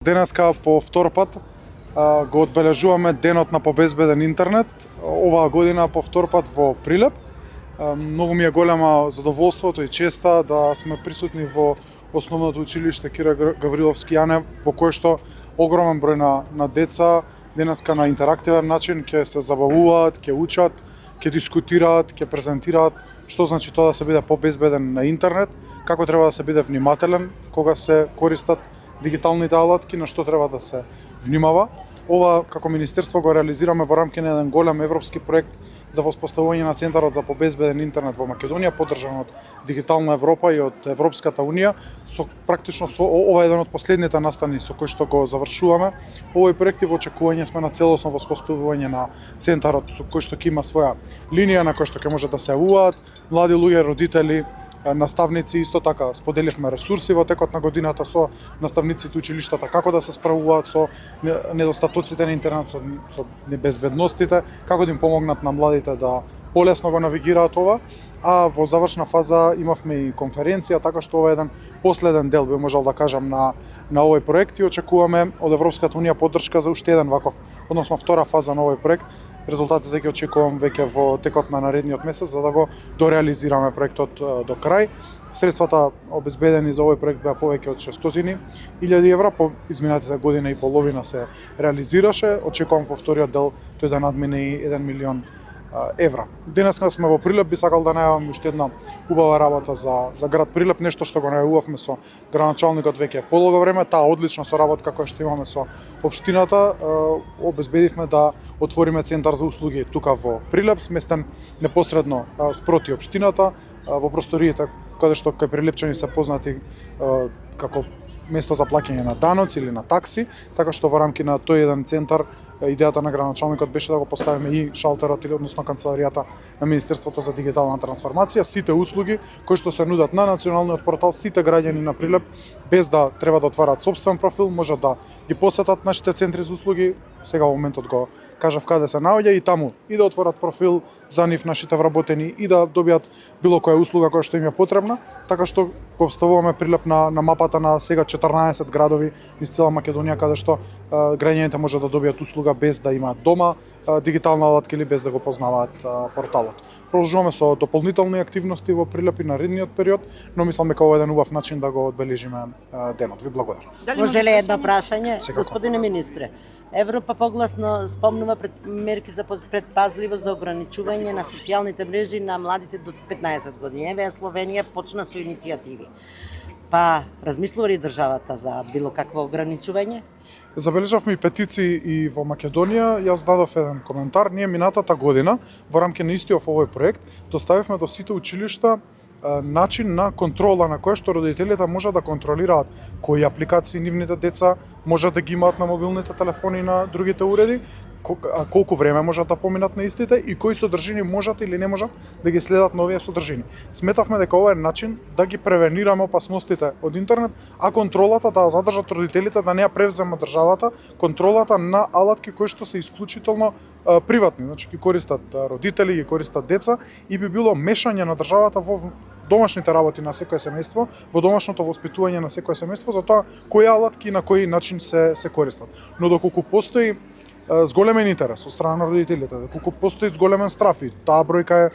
Денеска по втор пат го одбележуваме денот на побезбеден интернет. Оваа година по втор пат во Прилеп. Многу ми е голема задоволството и честа да сме присутни во основното училиште Кира Гавриловски Јане, во кое што огромен број на деца денеска на интерактивен начин ќе се забавуваат, ќе учат, ќе дискутираат, ќе презентираат што значи тоа да се биде побезбеден на интернет, како треба да се биде внимателен кога се користат дигиталните алатки, на што треба да се внимава. Ова како министерство го реализираме во рамки на еден голем европски проект за воспоставување на Центарот за побезбеден интернет во Македонија, поддржан од Дигитална Европа и од Европската унија. Ова е еден од последните настани со кои што го завршуваме. Овој проект во очекување сме на целосно воспоставување на Центарот со кој што ќе има своја линија на која што ќе може да се јавуваат млади луѓе, родители, наставници. Исто така споделивме ресурси во текот на годината со наставниците училиштата како да се справуваат со недостатоците на интернет, со небезбедностите, како да им помогнат на младите да полесно го навигираат ова. А во завршна фаза имавме и конференција, така што ова е еден последен дел, би можел да кажам, на овој проект и очекуваме од Европската унија поддршка за уште еден ваков, односно втора фаза на овој проект. Резултатите ќе очекувам веќе во текот на наредниот месец за да го дореализираме проектот до крај. Средствата обезбедени за овој проект беа повеќе од 600.000 евра, по изминатите година и половина се реализираше. Очекувам во вториот дел тој да надмине и 1 милион евра. Денеска сме во Прилеп, би сакал да најавам уште една убава работа за град Прилеп, нешто што го најавувавме со градоначалникот веќе подолго време. Таа одлична соработка која што имаме со општината, обезбедивме да отвориме центар за услуги тука во Прилеп, сместен непосредно спроти општината, во просториите каде што кај прилепчани се познати како место за плаќање на даноци или на такси, така што во рамки на тој еден центар идејата на градоначалникот беше да го поставиме и шалтерот или односно канцеларијата на Министерството за дигитална трансформација, сите услуги кои што се нудат на националниот портал, сите граѓани на Прилеп без да треба да отварат сопствен профил, може да ги посетат нашите центри за услуги. Сега во моментот го кажав каде се наоѓа и таму и да отворат профил за нив нашите вработени и да добијат било која услуга која што им е потребна, така што го ставуваме Прилеп на мапата на сега 14 градови низ цела Македонија каде што граѓаните може да добијат услуга без да имаат дома дигитална алатка или без да го познаваат порталот. Продолжуваме со дополнителни активности во Прилеп и наредниот период, но мислам дека ова е еден убав начин да го одбележиме денот. Ви благодарам. Може ли едно прашање, господине министре? Европа погласно спомнува мерки за предпазливост за ограничување на социјалните мрежи на младите до 15 години. Еве Словенија почна со иницијативи. Па размислува ли државата за било какво ограничување? Забележавме и петиции и во Македонија. Јас дадов еден коментар. Ние минатата година во рамки на истиот овој проект доставивме до сите училишта начин на контрола на кој што родителите може да контролираат кои апликации нивните деца може да ги имаат на мобилните телефони и на другите уреди, колку време можат да поминат на истите и кои содржини можат или не можат да ги следат на овие содржини. Сметавме дека ова е начин да ги превенираме опасностите од интернет, а контролата да задржат родителите, да не ја превзема државата, контролата на алатки кои што се исклучително приватни, значи ги користат родители, ги користат деца и би било мешање на државата во домашните работи на секое семејство, во домашното воспитување на секое семејство за тоа кои алатки и на кој начин се користат. Но доколку постои зголемен интерес од страна на родителите, доколку постои зголемен страф и таа бројка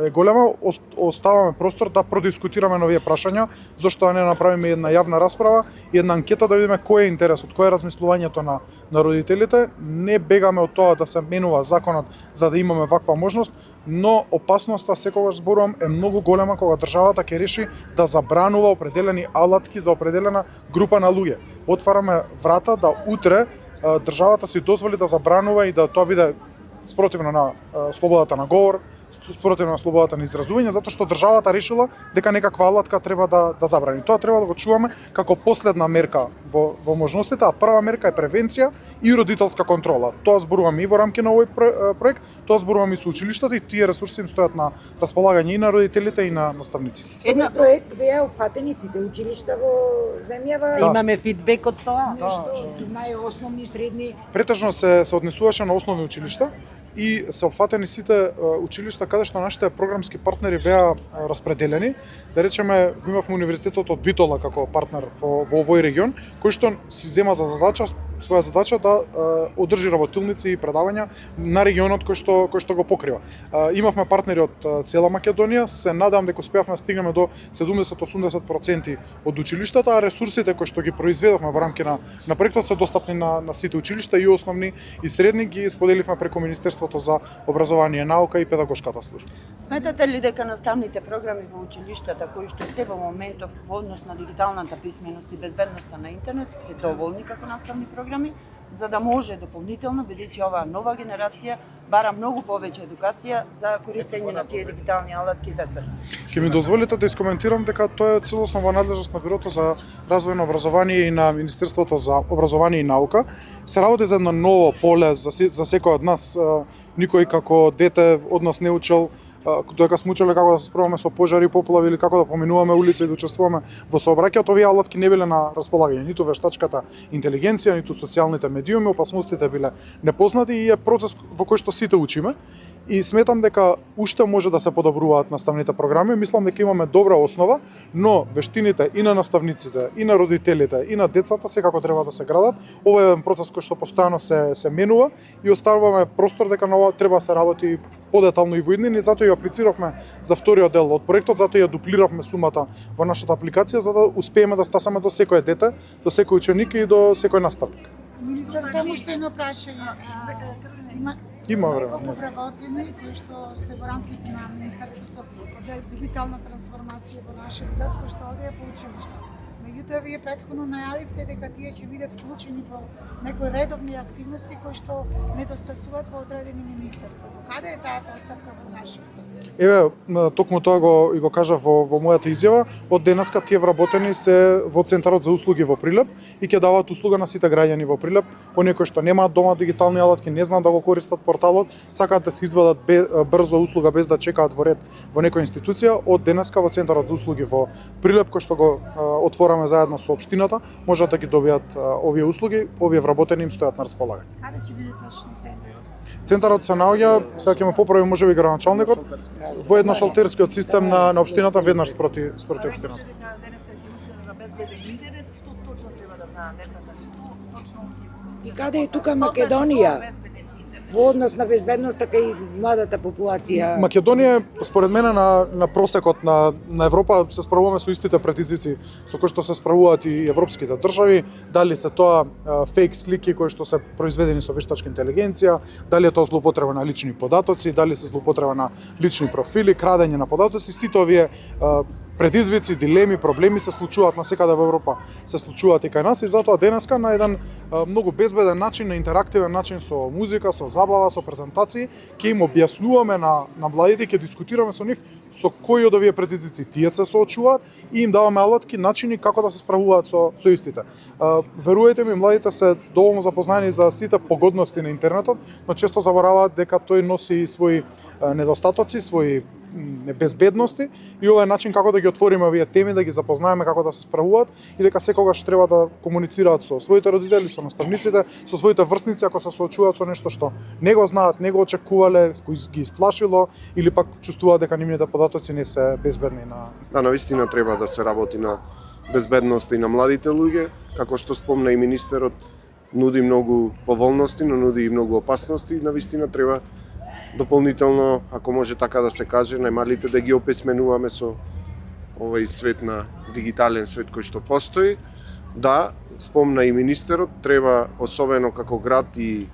е голема, оставаме простор да продискутираме на овие прашања, зашто да не направиме една јавна расправа и една анкета да видиме кој е интересот, кој е размислувањето на родителите. Не бегаме од тоа да се менува законот за да имаме ваква можност, но опасноста, секогаш зборувам, е многу голема кога државата ќе реши да забранува определени алатки за определена група на луѓе. Отвараме врата да утре државата си дозволи да забранува и да тоа биде спротивно на слободата на говор, спротивно на слободата на изразување, затоа што државата решила дека некаква алатка треба да забрани. Тоа треба да го чуваме како последна мерка во можностите, а прва мерка е превенција и родителска контрола. Тоа зборуваме и во рамки на овој проект, тоа зборуваме и со училиштата и тие ресурси им стојат на располагање и на родителите и на наставниците. Едно проект беа опфатени сите училишта во земјава. Да. Имаме фидбек од тоа? Нешто најосновни, средни. Претежно се однесуваше на основни училишта, и се опфатени сите училишта каде што нашите програмски партнери беа распределени. Да речеме, го имавме универзитетот од Битола како партнер во овој регион, кој што си зема за своја задача да одржи работилници и предавања на регионот кој што го покрива. Имавме партнери од цела Македонија, се надам дека успеавме да стигнеме до 70-80% од училиштата, а ресурсите кои што ги произведовме во рамки на проектот се достапни на сите училишта и основни и средни ги споделивме преку Министерството за образование, наука и педагошката служба. Сметате ли дека наставните програми во училиштата кои што се во моментов во однос на дигиталната писменост и безбедноста на интернет се доволни како наставни програми, за да може дополнително, бидејќи оваа нова генерација бара многу повеќе едукација за користење на тие дигитални алатки и безбедност? Ќе ми дозволите да искоментирам дека тоа е целосно во надлежност на Бирото за развој на образование и на Министерството за образование и наука. Се работи за едно ново поле за секој од нас. Никој како дете од нас не учел додека сме учеле како да се справаме со пожари, поплави или како да поминуваме улица и да учествуваме во сообраќајот, овие алатки не биле на располагање, ниту вештачката интелигенција, ниту социјалните медиуми, опасностите биле непознати и е процес во кој што сите учиме. И сметам дека уште може да се подобруваат наставните програми. Мислам дека имаме добра основа, но вештините и на наставниците, и на родителите, и на децата секако треба да се градат. Ова е еден процес кој што постојано се менува и оставуваме простор дека на ова треба да се работи подетално и во иднини, затоа ја аплициравме за вториот дел од проектот, затоа ја дуплиравме сумата во нашата апликација за да успееме да стасаме до секој дете, до секој ученик и до секој наставник. Министер, само уште едно прашање. Има време. Колку вработени кои што се во рамките на Министерството за дигитална трансформација во нашиот град, кои што одеа по училишта. Меѓутоа, вие претходно најавивте дека тие ќе бидат вклучени во некои редовни активности кои што недостасуваат во одредени министерства. Каде е таа постапка во нашиот град? Еве, токму тоа го кажав во мојата изјава, од денеска тие вработени се во Центарот за услуги во Прилеп и ќе даваат услуга на сите граѓани во Прилеп, оние кои што немаат дома дигитални алатки, не знаат да го користат порталот, сакаат да се извадат брзо услуга без да чекаат во ред во некоја институција, од денеска во Центарот за услуги во Прилеп, кој што го отвораме заедно со општината, можат да ги добијат овие услуги, овие вработени им стојат на располагање. Каде ќе биде точно центарот? Центарот се наоѓа, сега ќе ме поправи можеби градоначалникот, во едно шалтерскиот систем на општината веднаш спроти општината. За безбеден интернет, што точно треба да знаат децата, што точно И каде е тука Македонија? Во однос на безбедноста кај младата популација. Македонија, според мене, на просекот на Европа се справуваме со истите предизвици со кои што се справуваат и европските држави, дали се тоа фейк слики кои што се произведени со вештачка интелигенција, дали е тоа злоупотреба на лични податоци, дали се злоупотреба на лични профили, крадење на податоци, сите овие предизвици, дилеми, проблеми се случуваат насекаде во Европа, се случуваат и кај нас и затоа денеска на еден многу безбеден начин, на интерактивен начин со музика, со забава, со презентации, ќе им објаснуваме на младите, ќе дискутираме со нив со кои од овие предизвици тие се соочуваат и им даваме алатки, начини како да се справуваат со истите. Верувајте ми, младите се доволно запознаени за сите погодности на интернетот, но често забораваат дека тој носи и своји недостатоци, своји безбедности и ова е начин како да ги отвориме овие теми, да ги запознаеме како да се справуваат и дека секогаш треба да комуницираат со своите родители, со наставниците, со своите врсници ако се соочуваат со нешто што не го знаат, не го очекувале, кој ги исплашило или пак чувствуваат дека нивните податоци не се безбедни на. Да, навистина треба да се работи на безбедноста и на младите луѓе, како што спомна и министерот, нуди многу поволности, но нуди и многу опасности, навистина треба дополнително, ако може така да се каже, најмалите да ги описменуваме со овој свет на дигитален свет кој што постои. Да, спомна и министерот, треба особено како град и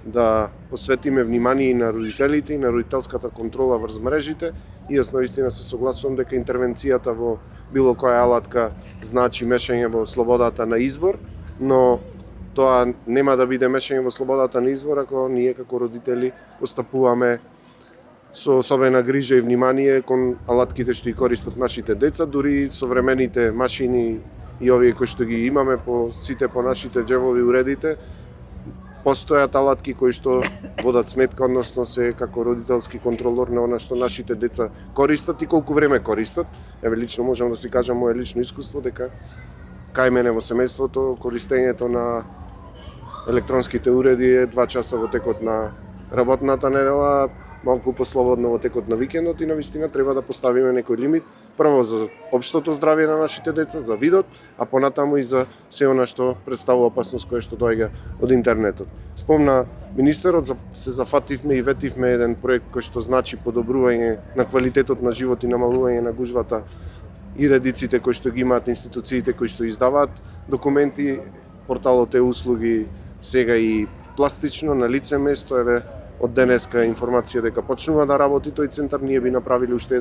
да посветиме внимание и на родителите и на родителската контрола врз мрежите. И јас навистина се согласувам дека интервенцијата во било која алатка значи мешање во слободата на избор, но тоа нема да биде мешање во слободата на избор ако ние како родители постапуваме со особена грижа и внимание кон алатките што ги користат нашите деца, дури современите машини и овие кои што ги имаме по сите по нашите џебови уредите, постојат алатки кои што водат сметка, односно се како родителски контролор на она што нашите деца користат и колку време користат. Еве лично можам да си кажам моје лично искуство дека кај мене во семејството користењето на електронските уреди е 2 часа во текот на работната недела малку послободно во текот на викендот и навистина треба да поставиме некој лимит, прво за општото здравје на нашите деца, за видот, а понатаму и за се она што представува опасност која што доаѓа од интернетот. Спомна министерот, се зафативме и ветивме еден проект кој што значи подобрување на квалитетот на живот и намалување на гужвата и редиците кои што ги имаат институциите кои што издаваат документи, порталот е услуги сега и пластично на лице место, еве од денеска информација дека почнува да работи тој центар, ние би направиле уште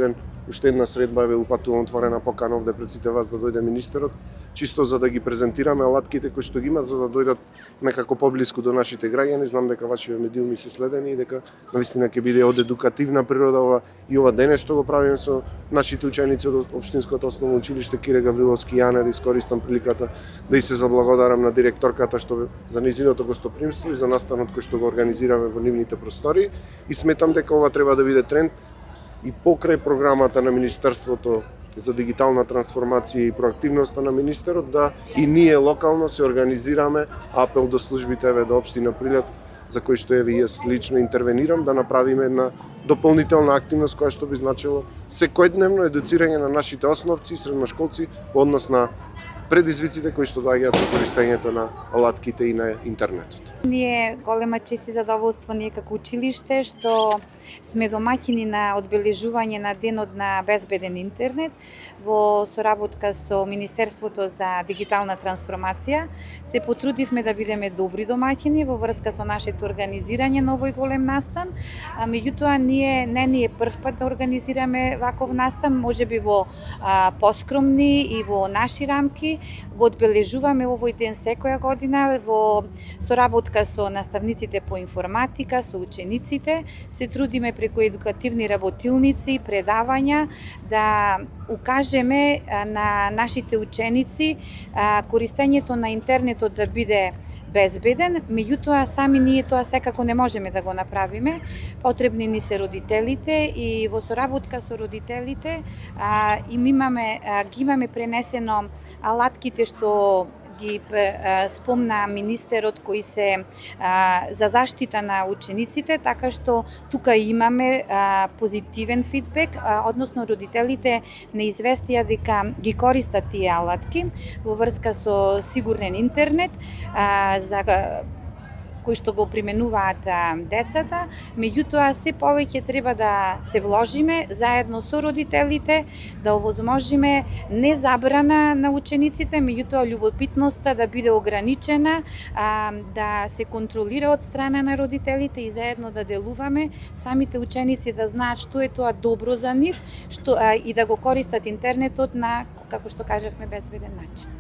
една средба, еве упатувам отворена покана овде пред сите вас да дојде министерот, чисто за да ги презентираме алатките кои што ги имат, за да дојдат некако поблиску до нашите граѓани. Знам дека вашите медиуми се следени и дека навистина ќе биде од едукативна природа и ова денес што го правиме со нашите ученици од Општинското основно училиште Кире Гавриловски Јане, да искористам приликата да и се заблагодарам на директорката што за нејзиното гостопримство и за настанот кој што го организираме во нивните простори, и сметам дека ова треба да биде тренд и покрај програмата на Министерството за дигитална трансформација и проактивноста на министерот, да и ние локално се организираме, апел до службите, еве до општина Прилеп, за кој што еве јас лично интервенирам, да направиме една дополнителна активност која што би значило секојдневно едуцирање на нашите основци и средношколци во однос на предизвиците кои што доаѓаат со користењето на алатките и на интернетот. Ние голема чест и задоволство ние како училиште што сме домаќини на одбележување на денот на безбеден интернет во соработка со Министерството за дигитална трансформација. Се потрудивме да бидеме добри домаќини во врска со нашето организирање на овој голем настан. Меѓутоа не ни е прв пат да организираме ваков настан, можеби во поскромни и во наши рамки. Го одбележуваме овој ден секоја година во соработка со наставниците по информатика, со учениците. Се трудиме преку едукативни работилници, предавања да укажеме на нашите ученици користењето на интернетот да биде безбеден, меѓутоа сами ние тоа секако не можеме да го направиме. Потребни ни се родителите и во соработка со родителите ги имаме пренесено алатките што ги спомна министерот кои се за заштита на учениците, така што тука имаме позитивен фидбек, односно родителите не известија дека ги користат тие алатки во врска со сигурен интернет, за кои што го применуваат децата, меѓутоа се повеќе треба да се вложиме заедно со родителите, да овозможиме не забрана на учениците, меѓутоа љубопитноста да биде ограничена, да се контролира од страна на родителите и заедно да делуваме, самите ученици да знаат што е тоа добро за нив, и да го користат интернетот на, како што кажавме, безбеден начин.